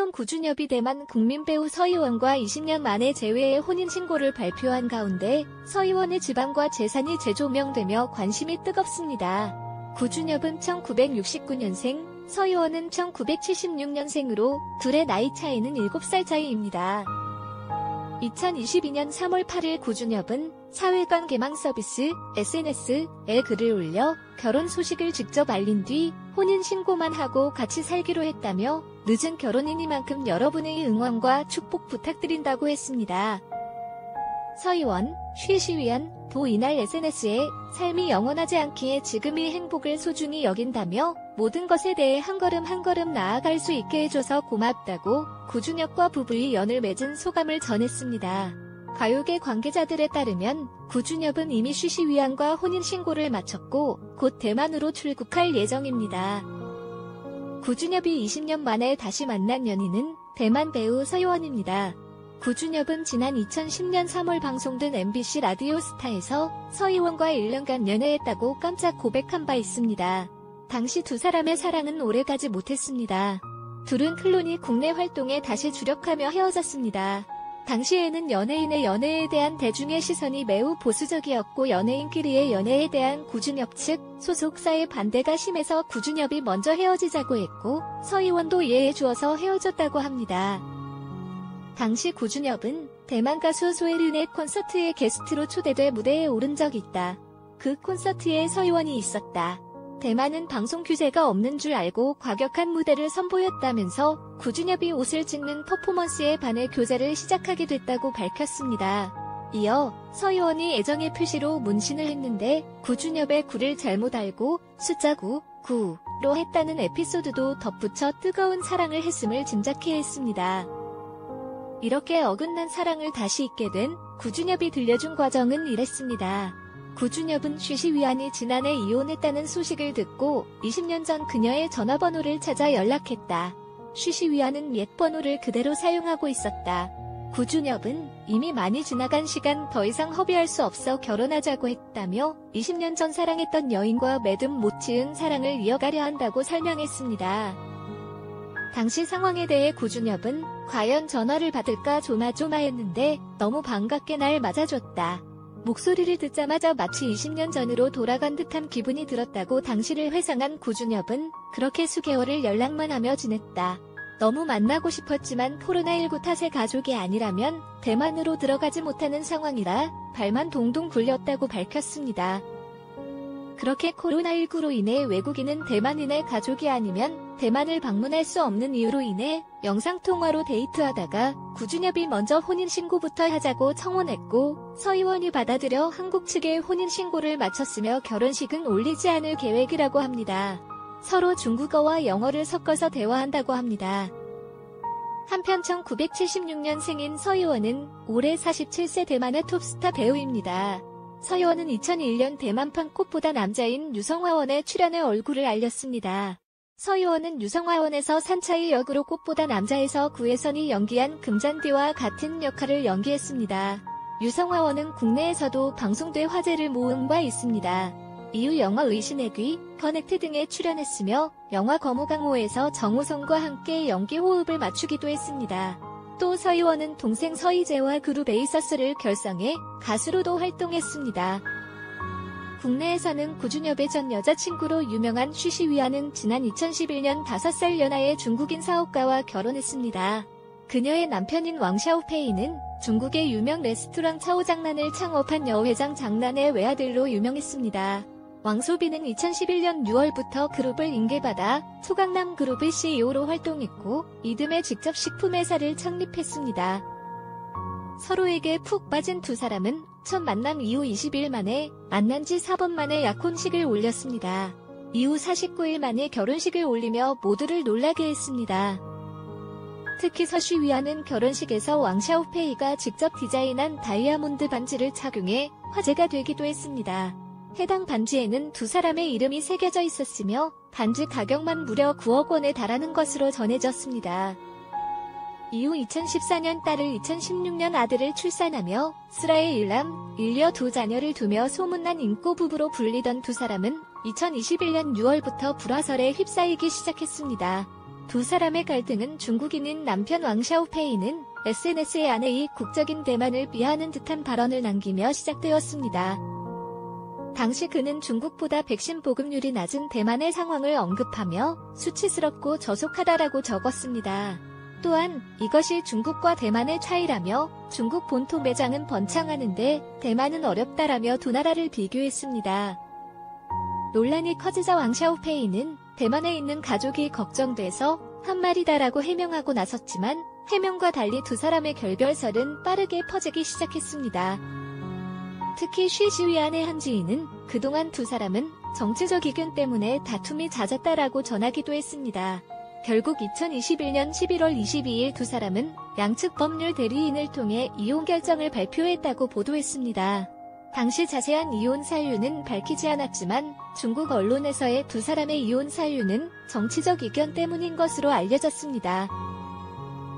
최근 구준엽이 대만 국민배우 서희원과 20년 만에 재회의 혼인신고를 발표한 가운데 서희원의 집안과 재산이 재조명되며 관심이 뜨겁습니다. 구준엽은 1969년생, 서희원은 1976년생으로 둘의 나이 차이는 7살 차이입니다. 2022년 3월 8일 구준엽은 사회관 개망 서비스 SNS에 글을 올려 결혼 소식을 직접 알린 뒤 혼인신고만 하고 같이 살기로 했다며 늦은 결혼이니만큼 여러분의 응원과 축복 부탁드린다고 했습니다. 서희원, 쉬쉬위안, 도 이날 SNS에 삶이 영원하지 않기에 지금의 행복을 소중히 여긴다며 모든 것에 대해 한 걸음 한 걸음 나아갈 수 있게 해줘서 고맙다고 구준엽과 부부의 연을 맺은 소감을 전했습니다. 가요계 관계자들에 따르면 구준엽은 이미 쉬쉬위안과 혼인신고를 마쳤고 곧 대만으로 출국할 예정입니다. 구준엽이 20년 만에 다시 만난 연인은 대만 배우 서희원입니다. 구준엽은 지난 2010년 3월 방송된 MBC 라디오 스타에서 서희원과 1년간 연애했다고 깜짝 고백한 바 있습니다. 당시 두 사람의 사랑은 오래가지 못했습니다. 둘은 클로니 국내 활동에 다시 주력하며 헤어졌습니다. 당시에는 연예인의 연애에 대한 대중의 시선이 매우 보수적이었고 연예인끼리의 연애에 대한 구준엽 측 소속사의 반대가 심해서 구준엽이 먼저 헤어지자고 했고 서희원도 이해해 주어서 헤어졌다고 합니다. 당시 구준엽은 대만 가수 소혜린의 콘서트에 게스트로 초대돼 무대에 오른 적이 있다. 그 콘서트에 서희원이 있었다. 대만은 방송 규제가 없는 줄 알고 과격한 무대를 선보였다면서 구준엽이 옷을 찍는 퍼포먼스에 반해 교제를 시작하게 됐다고 밝혔습니다. 이어 서희원이 애정의 표시로 문신을 했는데 구준엽의 9를 잘못 알고 숫자 9로 했다는 에피소드도 덧붙여 뜨거운 사랑을 했음을 짐작케 했습니다. 이렇게 어긋난 사랑을 다시 잇게 된 구준엽이 들려준 과정은 이랬습니다. 구준엽은 쉬쉬위안이 지난해 이혼했다는 소식을 듣고 20년 전 그녀의 전화번호를 찾아 연락했다. 쉬쉬위안은 옛 번호를 그대로 사용하고 있었다. 구준엽은 이미 많이 지나간 시간 더 이상 허비할 수 없어 결혼하자고 했다며 20년 전 사랑했던 여인과 매듭 못 지은 사랑을 이어가려 한다고 설명했습니다. 당시 상황에 대해 구준엽은 과연 전화를 받을까 조마조마했는데 너무 반갑게 날 맞아줬다. 목소리를 듣자마자 마치 20년 전으로 돌아간 듯한 기분이 들었다고 당시를 회상한 구준엽은 그렇게 수개월을 연락만 하며 지냈다. 너무 만나고 싶었지만 코로나19 탓에 가족이 아니라면 대만으로 들어가지 못하는 상황이라 발만 동동 굴렸다고 밝혔습니다. 그렇게 코로나19로 인해 외국인은 대만인의 가족이 아니면 대만을 방문할 수 없는 이유로 인해 영상통화로 데이트하다가 구준엽이 먼저 혼인신고부터 하자고 청혼했고 서희원이 받아들여 한국 측에 혼인신고를 마쳤으며 결혼식은 올리지 않을 계획이라고 합니다. 서로 중국어와 영어를 섞어서 대화한다고 합니다. 한편 1976년생인 서희원은 올해 47세 대만의 톱스타 배우입니다. 서희원은 2001년 대만판 꽃보다 남자인 유성화원에 출연해 얼굴을 알렸습니다. 서희원은 유성화원에서 산차이 역으로 꽃보다 남자에서 구혜선이 연기한 금잔디와 같은 역할을 연기했습니다. 유성화원은 국내에서도 방송돼 화제를 모은 바 있습니다. 이후 영화 의신의 귀, 커넥트 등에 출연했으며 영화 거무강호에서 정우성과 함께 연기 호흡을 맞추기도 했습니다. 또 서희원은 동생 서희재와 그룹 에이서스를 결성해 가수로도 활동했습니다. 국내에서는 구준엽의 전 여자친구로 유명한 쉬쉬위안은 지난 2011년 5살 연하의 중국인 사업가와 결혼했습니다. 그녀의 남편인 왕샤오페이는 중국의 유명 레스토랑 차오장난을 창업한 여회장 장난의 외아들로 유명했습니다. 왕소비는 2011년 6월부터 그룹을 인계받아 초강남 그룹의 CEO로 활동했고 이듬해 직접 식품회사를 창립했습니다. 서로에게 푹 빠진 두 사람은 첫 만남 이후 20일 만에 만난 지 4번 만에 약혼식을 올렸습니다. 이후 49일 만에 결혼식을 올리며 모두를 놀라게 했습니다. 특히 서쉬위안은 결혼식에서 왕샤오페이가 직접 디자인한 다이아몬드 반지를 착용해 화제가 되기도 했습니다. 해당 반지에는 두 사람의 이름이 새겨져 있었으며 반지 가격만 무려 9억 원에 달하는 것으로 전해졌습니다. 이후 2014년 딸을 2016년 아들을 출산하며 슬하의 일남, 일녀 두 자녀를 두며 소문난 인꼬 부부로 불리던 두 사람은 2021년 6월부터 불화설에 휩싸이기 시작했습니다. 두 사람의 갈등은 중국인인 남편 왕샤오페이는 SNS에 아내의 국적인 대만을 비하하는 듯한 발언을 남기며 시작되었습니다. 당시 그는 중국보다 백신 보급률이 낮은 대만의 상황을 언급하며 수치스럽고 저속하다라고 적었습니다. 또한 이것이 중국과 대만의 차이라며 중국 본토 매장은 번창하는데 대만은 어렵다라며 두 나라를 비교했습니다. 논란이 커지자 왕샤오페이는 대만에 있는 가족이 걱정돼서 한 말이다라고 해명하고 나섰지만 해명과 달리 두 사람의 결별설은 빠르게 퍼지기 시작했습니다. 특히 쉬시위안의 한 지인은 그동안 두 사람은 정치적 이견 때문에 다툼이 잦았다라고 전하기도 했습니다. 결국 2021년 11월 22일 두 사람은 양측 법률 대리인을 통해 이혼 결정을 발표했다고 보도했습니다. 당시 자세한 이혼 사유는 밝히지 않았지만 중국 언론에서의 두 사람의 이혼 사유는 정치적 이견 때문인 것으로 알려졌습니다.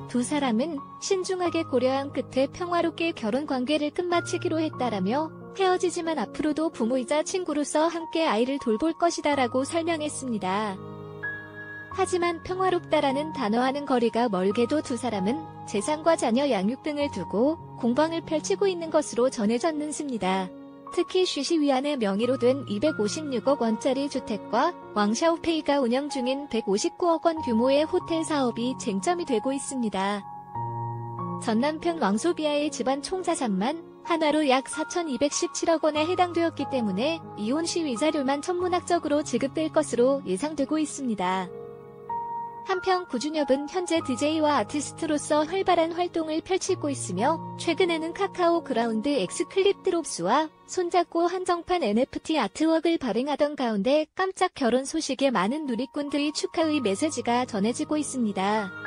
두 사람은 신중하게 고려한 끝에 평화롭게 결혼 관계를 끝마치기로 했다라며 헤어지지만 앞으로도 부모이자 친구로서 함께 아이를 돌볼 것이다라고 설명했습니다. 하지만 평화롭다라는 단어와는 거리가 멀게도 두 사람은 재산과 자녀 양육 등을 두고 공방을 펼치고 있는 것으로 전해졌는습니다. 특히 쉬시위안의 명의로 된 256억 원짜리 주택과 왕샤오페이가 운영 중인 159억 원 규모의 호텔 사업이 쟁점이 되고 있습니다. 전 남편 왕소비아의 집안 총자산만 한화로 약 4,217억 원에 해당되었기 때문에 이혼 시위 자료만 천문학적으로 지급될 것으로 예상되고 있습니다. 한편 구준엽은 현재 DJ와 아티스트로서 활발한 활동을 펼치고 있으며 최근에는 카카오 그라운드 엑스클립 드롭스와 손잡고 한정판 NFT 아트웍을 발행하던 가운데 깜짝 결혼 소식에 많은 누리꾼들이 축하의 메시지가 전해지고 있습니다.